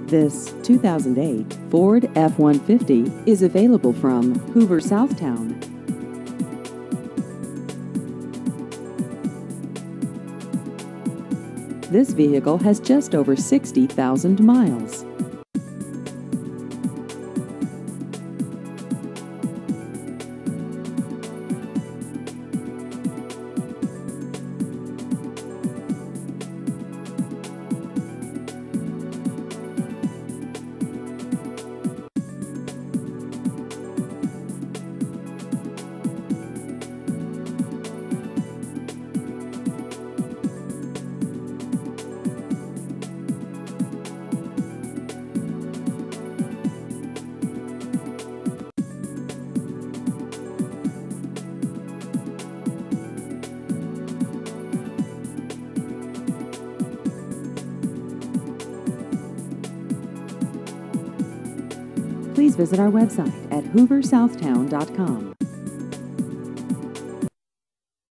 This 2008 Ford F-150 is available from Hoover, Southtown. This vehicle has just over 60,000 miles. Please visit our website at hooversouthtown.com.